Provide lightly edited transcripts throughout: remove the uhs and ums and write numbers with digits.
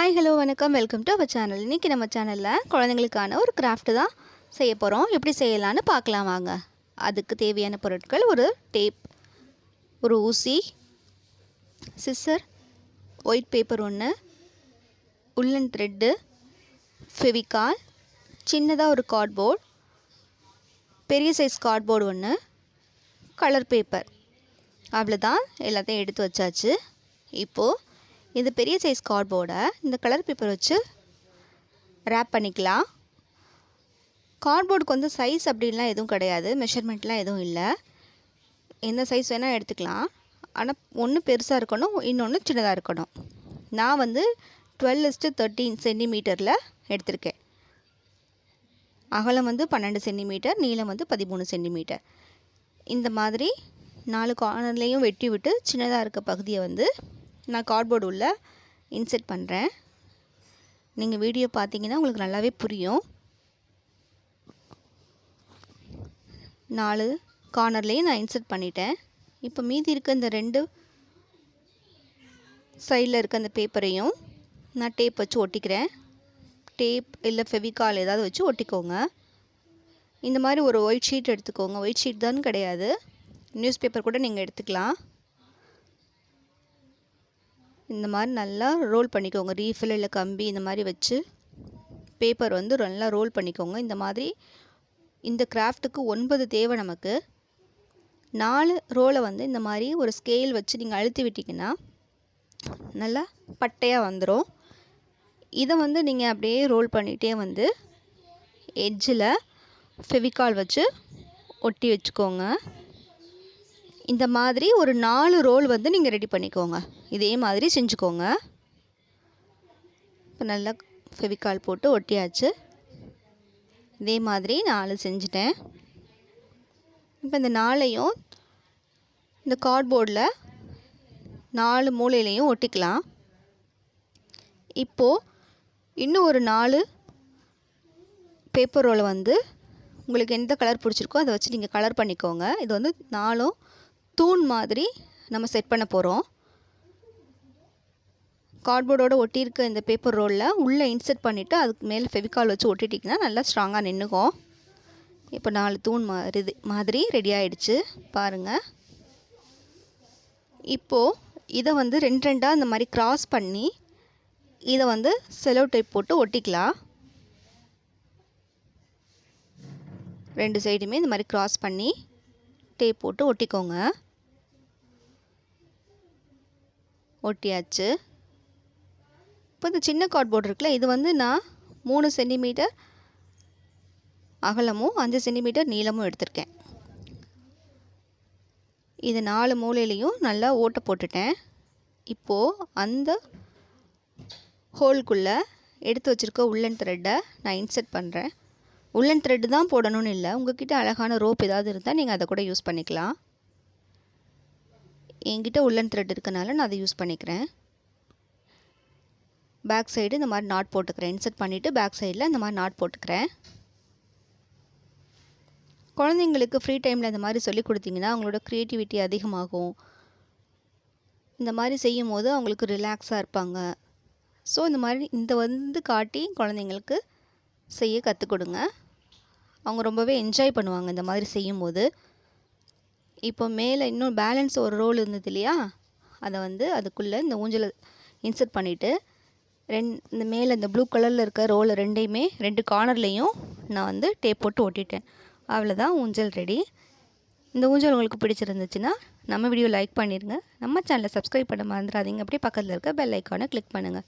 Hi hello வணக்கம் welcome to our channel. இன்றைக்கி நம்ம சேனலில் குழந்தைங்களுக்கான ஒரு கிராஃப்ட் தான் செய்ய போகிறோம். எப்படி செய்யலான்னு பார்க்கலாம் வாங்க. அதுக்கு தேவையான பொருட்கள் ஒரு டேப், ஒரு ஊசி, சிசர், ஒயிட் பேப்பர் ஒன்று, உள்ளன் த்ரெட்டு, ஃபெவிகால், சின்னதாக ஒரு கார்ட்போர்ட், பெரிய சைஸ் கார்ட்போர்டு ஒன்று, கலர் பேப்பர். அவ்வளோதான், எல்லாத்தையும் எடுத்து வச்சாச்சு. இப்போது இந்த பெரிய சைஸ் கார்ட்போர்டை இந்த கலர் பேப்பர் வச்சு ரேப் பண்ணிக்கலாம். கார்ட்போர்டுக்கு வந்து சைஸ் அப்படின்லாம் எதுவும் கிடையாது, மெஷர்மெண்ட்லாம் எதுவும் இல்லை. எந்த சைஸ் வேணால் எடுத்துக்கலாம். ஆனால் ஒன்று பெருசாக இருக்கணும், இன்னொன்று சின்னதாக இருக்கணும். நான் வந்து 12:13 சென்டிமீட்டரில் எடுத்திருக்கேன். அகலம் வந்து 12 சென்டிமீட்டர், நீளம் வந்து 13 சென்டிமீட்டர். இந்த மாதிரி 4 கார்னர்லேயும் வெட்டி விட்டு சின்னதாக இருக்க பகுதியை வந்து நான் கார்ட்போர்டு உள்ள இன்செர்ட் பண்ணுறேன். நீங்கள் வீடியோ பார்த்தீங்கன்னா உங்களுக்கு நல்லாவே புரியும். 4 கார்னர்லேயும் நான் இன்செர்ட் பண்ணிட்டேன். இப்போ மீதி இருக்க இந்த 2 சைடில் இருக்க அந்த பேப்பரையும் நான் டேப் வச்சு ஒட்டிக்கிறேன். டேப் இல்லை ஃபெவிகால் ஏதாவது வச்சு ஒட்டிக்கோங்க. இந்த மாதிரி ஒரு ஒயிட் ஷீட் எடுத்துக்கோங்க. ஒயிட் ஷீட் தான் கிடையாது, நியூஸ் பேப்பர் கூட நீங்கள் எடுத்துக்கலாம். இந்த மாதிரி நல்லா ரோல் பண்ணிக்கோங்க. ரீஃபில் இல்லை கம்பி இந்த மாதிரி வச்சு பேப்பர் வந்து நல்லா ரோல் பண்ணிக்கோங்க. இந்த மாதிரி இந்த கிராஃப்ட்டுக்கு 9 தேவை நமக்கு. 4 ரோலை வந்து இந்த மாதிரி ஒரு ஸ்கேல் வச்சு நீங்கள் அழுத்தி விட்டிங்கன்னா நல்லா பட்டையாக வந்துடும். இதை வந்து நீங்கள் அப்படியே ரோல் பண்ணிகிட்டே வந்து எட்ஜில் ஃபெவிகால் வச்சு ஒட்டி வச்சுக்கோங்க. இந்த மாதிரி ஒரு 4 ரோல் வந்து நீங்கள் ரெடி பண்ணிக்கோங்க. இதே மாதிரி செஞ்சுக்கோங்க. இப்போ நல்லா ஃபெவிகால் போட்டு ஒட்டியாச்சு. இதே மாதிரி 4 செஞ்சுட்டேன். இப்போ இந்த 4ஐயும் இந்த கார்ட்போர்டில் 4 மூலையிலையும் ஒட்டிக்கலாம். இப்போது இன்னும் ஒரு 4 பேப்பர் ரோலை வந்து உங்களுக்கு எந்த கலர் பிடிச்சிருக்கோ அதை வச்சு நீங்கள் கலர் பண்ணிக்கோங்க. இது வந்து 4 தூண் மாதிரி நம்ம செட் பண்ண போகிறோம். கார்ட்போர்டோடு ஒட்டியிருக்க இந்த பேப்பர் ரோலில் உள்ளே இன்செர்ட் பண்ணிவிட்டு அதுக்கு மேலே ஃபெவிகால் வச்சு ஒட்டிட்டிங்கன்னா நல்லா ஸ்ட்ராங்காக நின்றுக்கும். இப்போ 4 தூண் மாதிரி ரெடி ஆகிடுச்சு பாருங்கள். இப்போது இதை வந்து 2 இந்த மாதிரி கிராஸ் பண்ணி இதை வந்து செலோ டேப் போட்டு ஒட்டிக்கலாம். 2 சைடுமே இந்த மாதிரி கிராஸ் பண்ணி டேப் போட்டு ஒட்டிக்கோங்க. ஒட்டியாச்சு. இப்போ இந்த சின்ன கார்ட்போர்டு இருக்குல்ல, இது வந்து நான் 3 சென்டிமீட்டர் அகலமும் 5 சென்டிமீட்டர் நீளமும் எடுத்திருக்கேன். இது 4 மூலையிலையும் நல்லா ஓட்டை போட்டுட்டேன். இப்போது அந்த ஹோல்குள்ளே எடுத்து வச்சுருக்க உள்ளன் த்ரெட்டை நான் இன்செர்ட் பண்ணுறேன். உள்ளன் த்ரெட்டு தான் போடணும்னு இல்லை, உங்கள்கிட்ட அழகான ரோப் ஏதாவது இருந்தால் நீங்கள் அதை கூட யூஸ் பண்ணிக்கலாம். என்கிட்ட உள்ளன் த்ரெட் இருக்கனால நான் அதை யூஸ் பண்ணிக்கிறேன். பேக் சைடு இந்த மாதிரி நாட் போட்டுக்கிறேன். இன்செர்ட் பண்ணிவிட்டு பேக் சைடில் இந்த மாதிரி நாட் போட்டுக்கிறேன். குழந்தைங்களுக்கு ஃப்ரீ டைமில் இந்த மாதிரி சொல்லி கொடுத்தீங்கன்னா அவங்களோட க்ரியேட்டிவிட்டி அதிகமாகும். இந்த மாதிரி செய்யும் போது அவங்களுக்கு ரிலாக்ஸாக இருப்பாங்க. ஸோ இந்த மாதிரி வந்து காட்டி குழந்தைங்களுக்கு செய்ய கற்றுக் கொடுங்க. அவங்க ரொம்பவே என்ஜாய் பண்ணுவாங்க இந்த மாதிரி செய்யும்போது. இப்போ மேலே இன்னும் பேலன்ஸ் ஒரு ரோல் இருந்தது இல்லையா, அதை வந்து அதுக்குள்ளே இந்த ஊஞ்சலை இன்செர்ட் பண்ணிவிட்டு இந்த மேலே இந்த ப்ளூ கலரில் இருக்க ரோலை 2யுமே 2 கார்னர்லேயும் நான் வந்து டேப் போட்டு ஒட்டிட்டேன். அவ்வளோதான், ஊஞ்சல் ரெடி. இந்த ஊஞ்சல் உங்களுக்கு பிடிச்சிருந்துச்சுன்னா நம்ம வீடியோ லைக் பண்ணிடுங்க. நம்ம சேனலை சப்ஸ்கிரைப் பண்ண மறந்துடாதீங்க. அப்படியே பக்கத்தில் இருக்க பெல் ஐக்கானை கிளிக் பண்ணுங்கள்.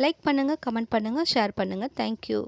லைக் பண்ணுங்கள், கமெண்ட் பண்ணுங்கள், ஷேர் பண்ணுங்கள். தேங்க்யூ.